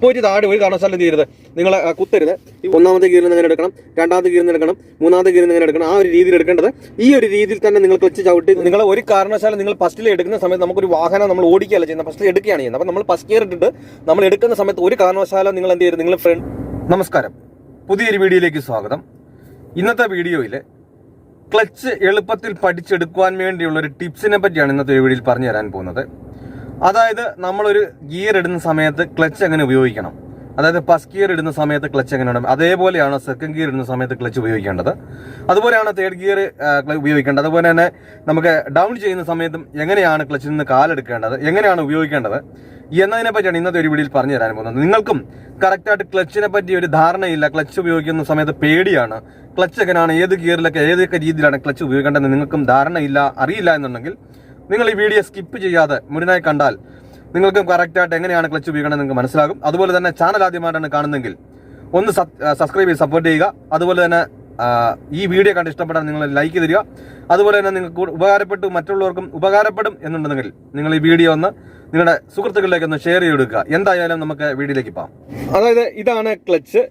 പോയിട്ട് താഴെ ഒരു കാരണവശാലും ചെയ്യരുത്. നിങ്ങൾ കുത്തരുത്. ഈ ഒന്നാമത്തെ ഗിയറിൽ നിന്ന് എങ്ങനെ എടുക്കണം, രണ്ടാമത്തെ ഗിയറിൽ നിന്ന് എടുക്കണം, മൂന്നാമത്തെ ഗിയറിൽ നിന്ന് എങ്ങനെ എടുക്കണം, ആ ഒരു രീതിയിൽ എടുക്കേണ്ടത്. ഈ ഒരു രീതിയിൽ തന്നെ നിങ്ങൾ ക്ലച്ച് ചവിട്ടി നിങ്ങൾ ഒരു കാരണവശാലും നിങ്ങൾ ഫസ്റ്റിൽ എടുക്കുന്ന സമയത്ത് നമുക്കൊരു വാഹനം നമ്മൾ ഓടിക്കുകയല്ല ചെയ്യുന്നത്, ഫസ്റ്റിൽ എടുക്കുകയാണ് ചെയ്യുന്നത്. അപ്പോൾ നമ്മൾ ഫസ്റ്റ് ഗിയർ ഇട്ടിട്ട് നമ്മൾ എടുക്കുന്ന സമയത്ത് ഒരു കാരണവശാലും നിങ്ങൾ എന്ത് ചെയ്യരുത്. നിങ്ങൾ ഫ്രണ്ട്. നമസ്കാരം, പുതിയൊരു വീഡിയോയിലേക്ക് സ്വാഗതം. ഇന്നത്തെ വീഡിയോയിൽ ക്ലച്ച് എളുപ്പത്തിൽ പഠിച്ചെടുക്കുവാൻ വേണ്ടിയുള്ള ഒരു ടിപ്സിനെ പറ്റിയാണ് ഇന്നത്തെ ഒരു വീഡിയോയിൽ പറഞ്ഞു തരാൻ പോകുന്നത്. അതായത് നമ്മളൊരു ഗിയർ ഇടുന്ന സമയത്ത് ക്ലച്ച് എങ്ങനെ ഉപയോഗിക്കണം, അതായത് ഫസ്റ്റ് ഗിയർ ഇടുന്ന സമയത്ത് ക്ലച്ച് എങ്ങനെ ഇടണം, അതേപോലെയാണ് സെക്കൻഡ് ഗിയർ ഇടുന്ന സമയത്ത് ക്ലച്ച് ഉപയോഗിക്കേണ്ടത്, അതുപോലെയാണ് തേർഡ് ഗിയർ ഉപയോഗിക്കേണ്ടത്. അതുപോലെ തന്നെ നമുക്ക് ഡൗൺ ചെയ്യുന്ന സമയത്തും എങ്ങനെയാണ് ക്ലച്ചിൽ നിന്ന് കാലെടുക്കേണ്ടത്, എങ്ങനെയാണ് ഉപയോഗിക്കേണ്ടത് എന്നതിനെ പറ്റിയാണ് ഇന്നത്തെ ഒരു വീഡിയോയിൽ പറഞ്ഞു തരാൻ പോകുന്നത്. നിങ്ങൾക്കും കറക്റ്റായിട്ട് ക്ലച്ചിനെ പറ്റി ഒരു ധാരണയില്ല, ക്ലച്ച് ഉപയോഗിക്കുന്ന സമയത്ത് പേടിയാണ്, ക്ലച്ച് എങ്ങനെയാണ്, ഏത് ഗിയറിലൊക്കെ ഏതൊക്കെ രീതിയിലാണ് ക്ലച്ച് ഉപയോഗിക്കേണ്ടതെന്ന് നിങ്ങൾക്കും ധാരണയില്ല, അറിയില്ല എന്നുണ്ടെങ്കിൽ നിങ്ങൾ ഈ വീഡിയോ സ്കിപ്പ് ചെയ്യാതെ മുഴുവനായി കണ്ടാൽ നിങ്ങൾക്കും കറക്റ്റായിട്ട് എങ്ങനെയാണ് ക്ലച്ച് ഉപയോഗിക്കണം നിങ്ങൾക്ക് മനസ്സിലാകും. അതുപോലെ തന്നെ ചാനൽ ആദ്യമായിട്ടാണ് കാണുന്നതെങ്കിൽ ഒന്ന് സബ്സ്ക്രൈബ് ചെയ്ത് സപ്പോർട്ട് ചെയ്യുക. അതുപോലെ തന്നെ ഈ വീഡിയോ കണ്ട് ഇഷ്ടപ്പെടാൻ നിങ്ങൾ ലൈക്ക് തരിക. അതുപോലെ തന്നെ നിങ്ങൾക്ക് ഉപകാരപ്പെട്ടു, മറ്റുള്ളവർക്കും ഉപകാരപ്പെടും എന്നുണ്ടെങ്കിൽ നിങ്ങൾ ഈ വീഡിയോ ഒന്ന് നിങ്ങളുടെ സുഹൃത്തുക്കളിലേക്ക് ഒന്ന് ഷെയർ ചെയ്തെടുക്കുക. എന്തായാലും നമുക്ക് വീഡിയോയിലേക്ക് പോകാം. അതായത് ഇതാണ് ക്ലച്ച്.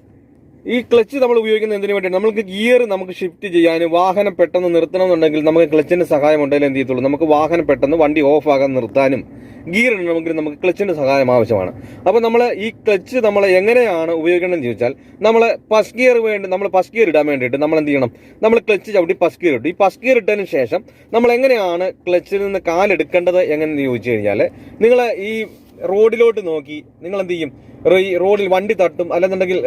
ഈ ക്ലച്ച് നമ്മൾ ഉപയോഗിക്കുന്നത് എന്തിനു വേണ്ടിയാണ്? നമുക്ക് ഗിയർ നമുക്ക് ഷിഫ്റ്റ് ചെയ്യാനും വാഹനം പെട്ടെന്ന് നിർത്തണമെന്നുണ്ടെങ്കിൽ നമുക്ക് ക്ലച്ചിന്റെ സഹായം ഉണ്ടെങ്കിൽ എന്ത് ചെയ്യത്തുള്ളൂ, നമുക്ക് വാഹനം പെട്ടെന്ന് വണ്ടി ഓഫ് ആകാൻ നിർത്താനും ഗിയർ ഉണ്ടെങ്കിൽ നമുക്ക് ക്ലച്ചിന്റെ സഹായം ആവശ്യമാണ്. അപ്പോൾ നമ്മൾ ഈ ക്ലച്ച് നമ്മൾ എങ്ങനെയാണ് ഉപയോഗിക്കണമെന്ന് ചോദിച്ചാൽ, നമ്മൾ ഫസ്റ്റ് ഗിയർ ഇടാൻ വേണ്ടിയിട്ട് നമ്മൾ എന്ത് ചെയ്യണം, നമ്മൾ ക്ലച്ച് ചവിട്ടി ഫസ്റ്റ് ഗിയർ ഇട്ടു. ഈ ഫസ്റ്റ് ഗിയർ ഇട്ടതിന് ശേഷം നമ്മൾ എങ്ങനെയാണ് ക്ലച്ചിൽ നിന്ന് കാലെടുക്കേണ്ടത് എങ്ങനെയെന്ന് ചോദിച്ചു കഴിഞ്ഞാൽ, നിങ്ങൾ ഈ റോഡിലോട്ട് നോക്കി നിങ്ങൾ എന്ത് ചെയ്യും, ഈ റോഡിൽ വണ്ടി തട്ടും, അല്ലെന്നുണ്ടെങ്കിൽ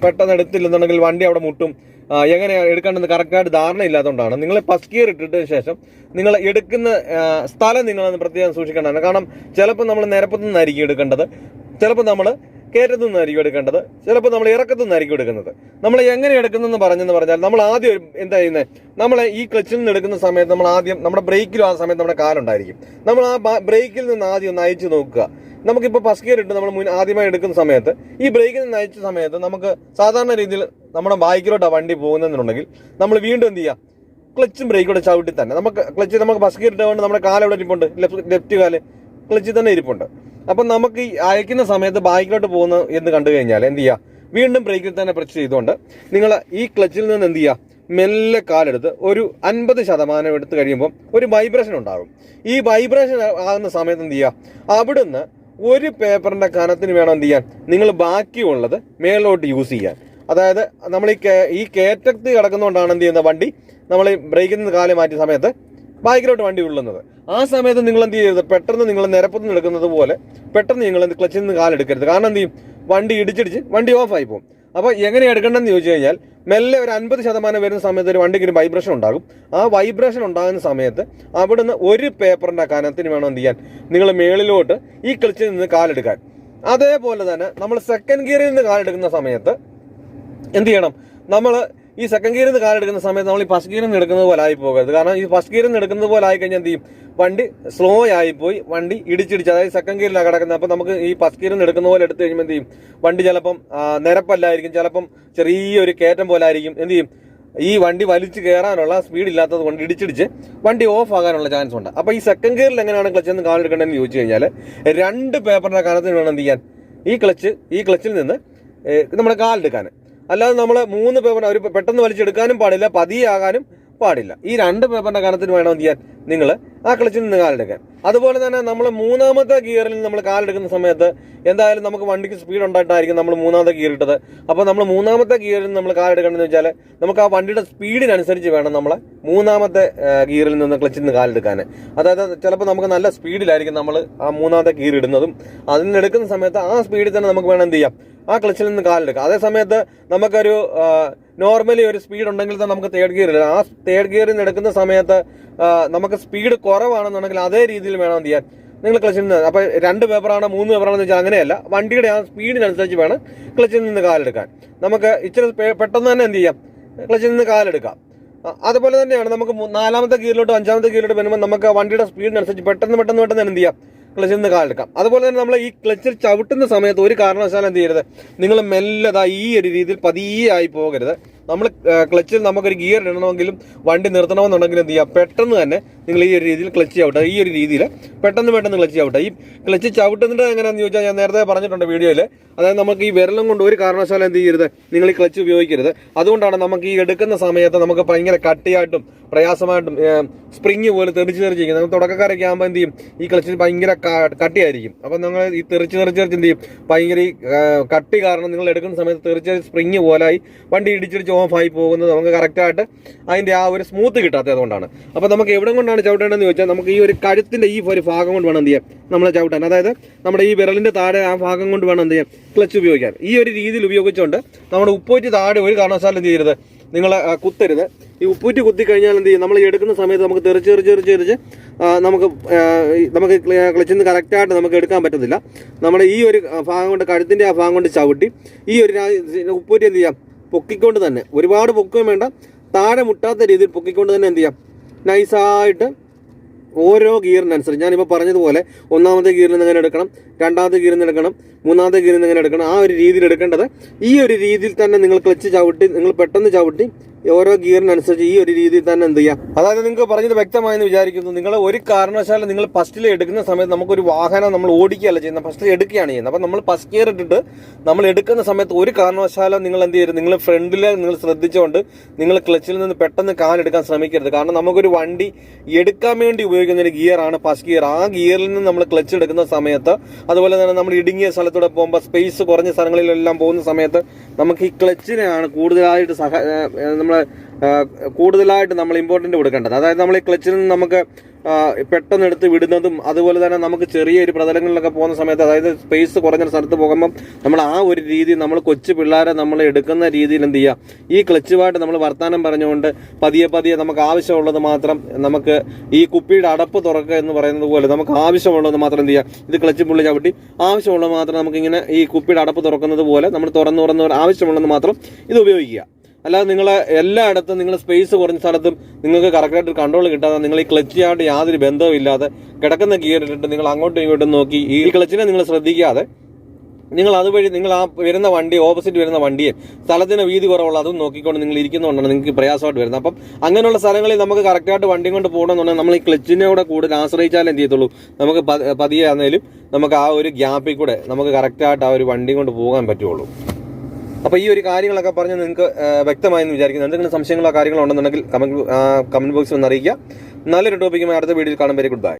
പെട്ടെന്ന് എടുത്തില്ലെന്നുണ്ടെങ്കിൽ വണ്ടി അവിടെ മുട്ടും. എങ്ങനെയാണ് എടുക്കേണ്ടത് കറക്റ്റായിട്ട് ധാരണ ഇല്ലാത്തതുകൊണ്ടാണ് നിങ്ങൾ ഫസ്റ്റ് ഗിയർ ഇട്ടിട്ടതിന് ശേഷം നിങ്ങൾ എടുക്കുന്ന സ്ഥലം നിങ്ങളൊന്ന് പ്രത്യേകം സൂക്ഷിക്കേണ്ടതാണ്. കാരണം ചിലപ്പോൾ നമ്മൾ നിരപ്പത്തു നിന്നായിരിക്കും എടുക്കേണ്ടത്, ചിലപ്പോൾ നമ്മൾ കയറ്റത്തു നിന്നായിരിക്കും എടുക്കേണ്ടത്, ചിലപ്പോൾ നമ്മൾ ഇറക്കത്തു നിന്നായിരിക്കും എടുക്കുന്നത്. നമ്മൾ എങ്ങനെ എടുക്കുന്നതെന്ന് പറഞ്ഞാൽ നമ്മൾ ആദ്യം എന്താ ചെയ്യുന്നത്, നമ്മൾ ഈ ക്ലച്ചിൽ നിന്ന് എടുക്കുന്ന സമയത്ത് നമ്മൾ ആദ്യം നമ്മുടെ ബ്രേക്കിലും ആ സമയത്ത് നമ്മുടെ കാലുണ്ടായിരിക്കും. നമ്മൾ ആ ബ്രേക്കിൽ നിന്ന് ആദ്യം ഒന്ന് അയച്ചു നോക്കുക. നമുക്കിപ്പോൾ ഫസ്റ്റ് ഗിയർ ഇട്ട് നമ്മൾ ആദ്യമായി എടുക്കുന്ന സമയത്ത് ഈ ബ്രേക്കിൽ നിന്ന് അയച്ച സമയത്ത് നമുക്ക് സാധാരണ രീതിയിൽ നമ്മുടെ ബൈക്കിലോട്ടാണ് വണ്ടി പോകുന്നതെന്നുണ്ടെങ്കിൽ നമ്മൾ വീണ്ടും എന്ത് ചെയ്യുക, ക്ലച്ചും ബ്രേക്കോടെ ചവിട്ടി തന്നെ നമുക്ക് ഫസ്റ്റ് ഗിയർ ഇട്ടുകൊണ്ട് നമ്മുടെ കാലെവിടെ ഇരിപ്പുണ്ട്, ലെഫ്റ്റ് കാല് ക്ലച്ചിൽ തന്നെ ഇരിപ്പുണ്ട്. അപ്പം നമുക്ക് ഈ അയക്കുന്ന സമയത്ത് ബൈക്കിലോട്ട് പോകുന്ന എന്ന് കണ്ടു കഴിഞ്ഞാൽ എന്ത് ചെയ്യുക, വീണ്ടും ബ്രേക്കിൽ തന്നെ പ്രസ് ചെയ്തുകൊണ്ട് നിങ്ങൾ ഈ ക്ലച്ചിൽ നിന്ന് എന്ത് ചെയ്യുക, മെല്ലെ കാലെടുത്ത് ഒരു 50% എടുത്ത് കഴിയുമ്പോൾ ഒരു വൈബ്രേഷൻ ഉണ്ടാകും. ഈ വൈബ്രേഷൻ ആകുന്ന സമയത്ത് എന്ത് ചെയ്യുക, അവിടുന്ന് ഒരു പേപ്പറിന്റെ കനത്തിന് വേണം എന്ത് ചെയ്യാൻ, നിങ്ങൾ ബാക്കിയുള്ളത് മേലോട്ട് യൂസ് ചെയ്യാൻ. അതായത് നമ്മൾ ഈ കയറ്റത്ത് കിടക്കുന്നതുകൊണ്ടാണ് എന്ത് ചെയ്യുന്നത്, വണ്ടി നമ്മൾ ബ്രേക്കിൽ നിന്ന് കാല് മാറ്റിയ സമയത്ത് ബൈക്കിലോട്ട് വണ്ടി ഉള്ളുന്നത്. ആ സമയത്ത് നിങ്ങൾ എന്ത് ചെയ്യരുത്, പെട്ടെന്ന് നിങ്ങൾ നിരപ്പത്ത് നിന്ന് എടുക്കുന്നത് പോലെ പെട്ടെന്ന് നിങ്ങൾ ക്ലച്ചിൽ നിന്ന് കാലെടുക്കരുത്. കാരണം എന്ത് ചെയ്യും, വണ്ടി ഇടിച്ചിടിച്ച് വണ്ടി ഓഫ് ആയി പോകും. അപ്പോൾ എങ്ങനെ എടുക്കേണ്ടതെന്ന് ചോദിച്ചു കഴിഞ്ഞാൽ, മെല്ലെ ഒരു 50% വരുന്ന സമയത്ത് ഒരു വണ്ടിക്ക് ഒരു വൈബ്രേഷൻ ഉണ്ടാകും. ആ വൈബ്രേഷൻ ഉണ്ടാകുന്ന സമയത്ത് അവിടുന്ന് ഒരു പേപ്പറിന്റെ കനത്തിന് വേണം എന്ത് ചെയ്യാൻ, നിങ്ങൾ മേളിലോട്ട് ഈ ക്ലച്ചിൽ നിന്ന് കാലെടുക്കാൻ. അതേപോലെ തന്നെ നമ്മൾ സെക്കൻഡ് ഗിയറിൽ നിന്ന് കാലെടുക്കുന്ന സമയത്ത് എന്ത് ചെയ്യണം, നമ്മൾ ഈ സെക്കൻഡ് ഗിയറിൽ നിന്ന് കാലെടുക്കുന്ന സമയത്ത് നമ്മൾ ഈ ഫസ്റ്റ് ഗിയറിൽ നിന്ന് എടുക്കുന്നത് പോലെ ആയി പോകരുത്. കാരണം ഈ ഫസ്റ്റ് ഗിയറിൽ നിന്ന് എടുക്കുന്നത് പോലെ ആയി കഴിഞ്ഞാൽ എന്ത് ചെയ്യും, വണ്ടി സ്ലോ ആയിപ്പോയി വണ്ടി ഇടിച്ചിടിച്ച്, അതായത് സെക്കൻഡ് ഗിയറിലാണ് കിടക്കുന്നത്. അപ്പോൾ നമുക്ക് ഈ ഫസ്റ്റ് ഗിയറിൽ നിന്ന് എടുക്കുന്ന പോലെ എടുത്തു കഴിയുമ്പോൾ എന്ത് ചെയ്യും, വണ്ടി ചിലപ്പം നിരപ്പല്ലായിരിക്കും, ചിലപ്പം ചെറിയൊരു കയറ്റം പോലെ ആയിരിക്കും. എന്ത് ചെയ്യും, ഈ വണ്ടി വലിച്ചു കയറാനുള്ള സ്പീഡ് ഇല്ലാത്തത് കൊണ്ട് ഇടിച്ചിടിച്ച് വണ്ടി ഓഫ് ആകാനുള്ള ചാൻസ് ഉണ്ട്. അപ്പോൾ ഈ സെക്കൻഡ് ഗിയറിൽ എങ്ങനെയാണ് ക്ലച്ചിൽ നിന്ന് കാലെടുക്കേണ്ടതെന്ന് ചോദിച്ചു കഴിഞ്ഞാൽ, 2 പേപ്പറിന്റെ കനത്തിന് വേണം എന്ത് ചെയ്യാൻ, ഈ ക്ലച്ചിൽ നിന്ന് നമ്മുടെ കാലെടുക്കാൻ. അല്ലാതെ നമ്മൾ 3 പേപ്പർ ഒരു പെട്ടെന്ന് വലിച്ചെടുക്കാനും പാടില്ല, പതിയാകാനും പാടില്ല. ഈ 2 പേപ്പറിന്റെ കനത്തിന് വേണം എന്ത് ചെയ്യാൻ, നിങ്ങൾ ആ ക്ലച്ചിൽ നിന്ന് കാലെടുക്കാൻ. അതുപോലെ തന്നെ നമ്മൾ 3ാമത്തെ ഗിയറിൽ നമ്മൾ കാലെടുക്കുന്ന സമയത്ത് എന്തായാലും നമുക്ക് വണ്ടിക്ക് സ്പീഡ് ഉണ്ടായിട്ടായിരിക്കും നമ്മൾ 3ാമത്തെ ഗിയർ ഇട്ടത്. അപ്പോൾ നമ്മൾ 3ാമത്തെ ഗിയറിൽ നമ്മൾ കാലെടുക്കണമെന്ന് വെച്ചാൽ നമുക്ക് ആ വണ്ടിയുടെ സ്പീഡിനനുസരിച്ച് വേണം നമ്മളെ 3ാമത്തെ ഗിയറിൽ നിന്ന് ക്ലച്ചിൽ നിന്ന് കാലെടുക്കാൻ. അതായത് ചിലപ്പോൾ നമുക്ക് നല്ല സ്പീഡിലായിരിക്കും നമ്മൾ ആ 3ാമത്തെ ഗിയർ ഇടുന്നതും, അതിന് എടുക്കുന്ന സമയത്ത് ആ സ്പീഡിൽ തന്നെ നമുക്ക് വേണം എന്ത് ചെയ്യാം, ആ ക്ലച്ചിൽ നിന്ന് കാലെടുക്കുക. അതേ സമയത്ത് നമുക്കൊരു നോർമലി ഒരു സ്പീഡ് ഉണ്ടെങ്കിൽ തന്നെ നമുക്ക് തേർഡ് ഗിയർ ഇല്ല. ആ തേർഡ് ഗിയറിൽ നിന്ന് എടുക്കുന്ന സമയത്ത് നമുക്ക് സ്പീഡ് കുറവാണെന്നുണ്ടെങ്കിൽ അതേ രീതിയിൽ വേണം എന്ത് ചെയ്യാൻ, നിങ്ങൾ ക്ലച്ചിൽ നിന്ന്. അപ്പോൾ 2 പേപ്പറാണോ 3 പേപ്പറാണെന്ന് വെച്ചാൽ അങ്ങനെയല്ല, വണ്ടിയുടെ ആ സ്പീഡിനനുസരിച്ച് വേണം ക്ലച്ചിൽ നിന്ന് കാലെടുക്കാൻ. നമുക്ക് ഇച്ചിരി പെട്ടെന്ന് തന്നെ എന്ത് ചെയ്യാം, ക്ലച്ചിൽ നിന്ന് കാലെടുക്കാം. അതുപോലെ തന്നെയാണ് നമുക്ക് 4ാമത്തെ ഗിയറിലോട്ട് 5ാമത്തെ ഗിയറിലോട്ട് വരുമ്പോൾ നമുക്ക് വണ്ടിയുടെ സ്പീഡിനനുസരിച്ച് പെട്ടെന്ന് എന്ത് ചെയ്യാം, ക്ലച്ചിൽ നിന്ന് കാലെടുക്കാം. അതുപോലെ തന്നെ നമ്മൾ ഈ ക്ലച്ചിൽ ചവിട്ടുന്ന സമയത്ത് ഒരു കാരണവശാലും എന്ത് ചെയ്യരുത്, നിങ്ങൾ മെല്ലതാ ഈ ഒരു രീതിയിൽ പതിയെ ആയി പോകരുത്. നമ്മൾ ക്ലച്ചിൽ നമുക്കൊരു ഗിയർ ഇടണമെങ്കിലും വണ്ടി നിർത്തണമെന്നുണ്ടെങ്കിലും എന്ത് ചെയ്യുക, പെട്ടെന്ന് തന്നെ നിങ്ങൾ ഈ ഒരു രീതിയിൽ ക്ലച്ച് ചവിട്ടുക. ഈ ഒരു രീതിയിൽ പെട്ടെന്ന് ക്ലച്ച് ചവിട്ടുക. ഈ ക്ലച്ച് ചവിട്ടുന്നത് എങ്ങനെയാണെന്ന് ചോദിച്ചാൽ ഞാൻ നേരത്തെ പറഞ്ഞിട്ടുണ്ട് വീഡിയോയിൽ. അതായത് നമുക്ക് ഈ വിരലും കൊണ്ട് ഒരു കാരണവശാലും എന്ത് ചെയ്യരുത്, നിങ്ങൾ ഈ ക്ലച്ച് ഉപയോഗിക്കരുത്. അതുകൊണ്ടാണ് നമുക്ക് ഈ എടുക്കുന്ന സമയത്ത് നമുക്ക് ഭയങ്കര കട്ടിയായിട്ടും പ്രയാസമായിട്ടും സ്പ്രിങ് പോലെ തെറിച്ചിരിക്കും. നമ്മൾ തുടക്കക്കാരൊക്കെ ആകുമ്പോൾ എന്ത് ചെയ്യും, ഈ ക്ലച്ചിൽ ഭയങ്കര കട്ടിയായിരിക്കും. അപ്പം നിങ്ങൾ ഈ തെറിച്ച് എന്ത് ചെയ്യും, ഭയങ്കര ഈ കട്ടി കാരണം നിങ്ങൾ എടുക്കുന്ന സമയത്ത് തെറിച്ച് സ്പ്രിങ് പോലായി വണ്ടി ഇടിച്ചിടിച്ച് ഓഫായി പോകുന്നത് നമുക്ക് കറക്റ്റായിട്ട് അതിൻ്റെ ആ ഒരു സ്മൂത്ത് കിട്ടാത്തത് കൊണ്ടാണ്. അപ്പോൾ നമുക്ക് എവിടെ കൊണ്ടാണ് ചവിട്ടേണ്ടതെന്ന് ചോദിച്ചാൽ നമുക്ക് ഈ ഒരു കഴുത്തിൻ്റെ ഈ ഒരു ഭാഗം കൊണ്ട് വേണം എന്ത് ചെയ്യാം നമ്മളെ ചവിട്ടാൻ. അതായത് നമ്മുടെ ഈ വിരലിൻ്റെ താഴെ ആ ഭാഗം കൊണ്ട് വേണം എന്ത് ചെയ്യാം ക്ലച്ച് ഉപയോഗിക്കാൻ. ഈ ഒരു രീതിയിൽ ഉപയോഗിച്ചുകൊണ്ട് നമ്മുടെ ഉപ്പൂറ്റി താഴെ ഒരു കാരണവശാലും എന്ത് ചെയ്യരുത്, നിങ്ങൾ കുത്തരുത്. ഈ ഉപ്പൂറ്റി കുത്തി കഴിഞ്ഞാൽ എന്ത് ചെയ്യും, നമ്മൾ എടുക്കുന്ന സമയത്ത് നമുക്ക് തെറിച്ച് നമുക്ക് ക്ലച്ചിൽ നിന്ന് കറക്റ്റായിട്ട് നമുക്ക് എടുക്കാൻ പറ്റത്തില്ല. നമ്മുടെ ഈ ഒരു ഭാഗം കൊണ്ട് കഴുത്തിൻ്റെ ആ ഭാഗം കൊണ്ട് ചവിട്ടി ഈ ഒരു ഉപ്പൂറ്റി എന്ത് ചെയ്യാം, പൊക്കിക്കൊണ്ട് തന്നെ, ഒരുപാട് പൊക്കുകയും വേണ്ട, താഴെ മുട്ടാത്ത രീതിയിൽ പൊക്കിക്കൊണ്ട് തന്നെ എന്ത് ചെയ്യാം, നൈസായിട്ട് ഓരോ ഗിയറിനനുസരിച്ച് ഞാനിപ്പോൾ പറഞ്ഞതുപോലെ ഒന്നാമത്തെ ഗിയറിൽ നിന്ന് എങ്ങനെ എടുക്കണം, രണ്ടാമത്തെ ഗിയറിൽ നിന്ന് എടുക്കണം, മൂന്നാമത്തെ ഗിയറിൽ നിന്ന് എങ്ങനെ എടുക്കണം, ആ ഒരു രീതിയിൽ എടുക്കേണ്ടത്. ഈ ഒരു രീതിയിൽ തന്നെ നിങ്ങൾ ക്ലച്ച് ചവിട്ടി, നിങ്ങൾ പെട്ടെന്ന് ചവിട്ടി ഓരോ ഗിയറിനനുസരിച്ച് ഈ ഒരു രീതിയിൽ തന്നെ എന്ത് ചെയ്യാം. അതായത് നിങ്ങൾക്ക് പറഞ്ഞത് വ്യക്തമായെന്ന് വിചാരിക്കുന്നു. നിങ്ങൾ ഒരു കാരണവശാലും നിങ്ങൾ ഫസ്റ്റിൽ എടുക്കുന്ന സമയത്ത് നമുക്കൊരു വാഹനം നമ്മൾ ഓടിക്കുകയല്ല ചെയ്യുന്നത്, ഫസ്റ്റിൽ എടുക്കുകയാണ് ചെയ്യുന്നത്. അപ്പം നമ്മൾ ഫസ്റ്റ് ഗിയർ ഇട്ടിട്ട് നമ്മൾ എടുക്കുന്ന സമയത്ത് ഒരു കാരണവശാലും നിങ്ങൾ എന്ത് ചെയ്യരുത്, നിങ്ങൾ ഫ്രണ്ടിൽ നിങ്ങൾ ശ്രദ്ധിച്ചുകൊണ്ട് നിങ്ങൾ ക്ലച്ചിൽ നിന്ന് പെട്ടെന്ന് കാലെടുക്കാൻ ശ്രമിക്കരുത്. കാരണം നമുക്കൊരു വണ്ടി എടുക്കാൻ വേണ്ടി ഉപയോഗിക്കുന്ന ഒരു ഗിയറാണ് ഫസ്റ്റ് ഗിയർ. ആ ഗിയറിൽ നിന്ന് നമ്മൾ ക്ലച്ച് എടുക്കുന്ന സമയത്ത്, അതുപോലെ തന്നെ നമ്മൾ ഇടുങ്ങിയ സ്ഥലത്തൂടെ പോകുമ്പോൾ, സ്പേസ് കുറഞ്ഞ സ്ഥലങ്ങളിലെല്ലാം പോകുന്ന സമയത്ത് നമുക്ക് ഈ ക്ലച്ചിനെയാണ് കൂടുതലായിട്ട് നമ്മൾ ഇമ്പോർട്ടൻ്റ് കൊടുക്കേണ്ടത്. അതായത് നമ്മൾ ഈ ക്ലച്ചിൽ നിന്ന് നമുക്ക് പെട്ടെന്ന് എടുത്ത് വിടുന്നതും, അതുപോലെ തന്നെ നമുക്ക് ചെറിയൊരു പ്രതലങ്ങളിലൊക്കെ പോകുന്ന സമയത്ത്, അതായത് സ്പേസ് കുറഞ്ഞ സ്ഥലത്ത് പോകുമ്പം നമ്മൾ ആ ഒരു രീതി, നമ്മൾ കൊച്ചു പിള്ളേരെ നമ്മൾ എടുക്കുന്ന രീതിയിൽ എന്ത് ചെയ്യുക, ഈ ക്ലച്ചുമായിട്ട് നമ്മൾ വർത്താനം പറഞ്ഞുകൊണ്ട് പതിയെ നമുക്ക് ആവശ്യമുള്ളത് മാത്രം, നമുക്ക് ഈ കുപ്പിയുടെ അടപ്പ് തുറക്കുക എന്ന് പറയുന്നത് പോലെ നമുക്ക് ആവശ്യമുള്ളത് മാത്രം എന്ത് ചെയ്യുക, ഇത് ക്ലച്ച് പുള്ളി ചവിട്ടി ആവശ്യമുള്ളത് മാത്രം നമുക്കിങ്ങനെ ഈ കുപ്പിയുടെ അടപ്പ് തുറക്കുന്നത് പോലെ നമ്മൾ തുറന്ന് ആവശ്യമുള്ളത് മാത്രം ഇത് ഉപയോഗിക്കുക. അല്ലാതെ നിങ്ങൾ എല്ലായിടത്തും നിങ്ങൾ സ്പേസ് കുറഞ്ഞ സ്ഥലത്തും നിങ്ങൾക്ക് കറക്റ്റായിട്ട് കൺട്രോൾ കിട്ടാതെ നിങ്ങൾ ഈ ക്ലച്ചിയായിട്ട് യാതൊരു ബന്ധവും ഇല്ലാതെ കിടക്കുന്ന ഗിയർ ഇട്ടിട്ട് നിങ്ങൾ അങ്ങോട്ടും ഇങ്ങോട്ടും നോക്കി ഈ ക്ലച്ചിനെ നിങ്ങൾ ശ്രദ്ധിക്കാതെ നിങ്ങൾ അതുവഴി നിങ്ങൾ ആ വരുന്ന വണ്ടി, ഓപ്പോസിറ്റ് വരുന്ന വണ്ടിയെ സ്ഥലത്തിന് വീതി കുറവുള്ള അതും നോക്കിക്കൊണ്ട് നിങ്ങൾ ഇരിക്കുന്നതുകൊണ്ടാണ് നിങ്ങൾക്ക് പ്രയാസമായിട്ട് വരുന്നത്. അപ്പം അങ്ങനെയുള്ള സ്ഥലങ്ങളിൽ നമുക്ക് കറക്റ്റായിട്ട് വണ്ടി കൊണ്ട് പോകണമെന്നുണ്ടെങ്കിൽ നമ്മൾ ഈ ക്ലച്ചിനോടെ കൂടുതൽ ആശ്രയിച്ചാലേ എന്ത് ചെയ്യത്തുള്ളൂ, നമുക്ക് പതിയെ ആണെങ്കിലും നമുക്ക് ആ ഒരു ഗ്യാപ്പിൽ കൂടെ നമുക്ക് കറക്റ്റായിട്ട് ആ ഒരു വണ്ടി കൊണ്ട് പോകാൻ പറ്റുള്ളൂ. അപ്പോൾ ഈ ഒരു കാര്യങ്ങളൊക്കെ പറഞ്ഞ് നിങ്ങൾക്ക് വ്യക്തമായെന്ന് വിചാരിക്കുന്നു. എന്തെങ്കിലും സംശയങ്ങളോ കാര്യങ്ങളോ ഉണ്ടെന്നുണ്ടെങ്കിൽ കമന്റ് ബോക്സിൽ ഒന്ന് അറിയിക്കുക. നല്ലൊരു ടോപ്പിക്കുമായി അടുത്ത വീഡിയോയിൽ കാണുമ്പോൾ ഗുഡ് ബൈ.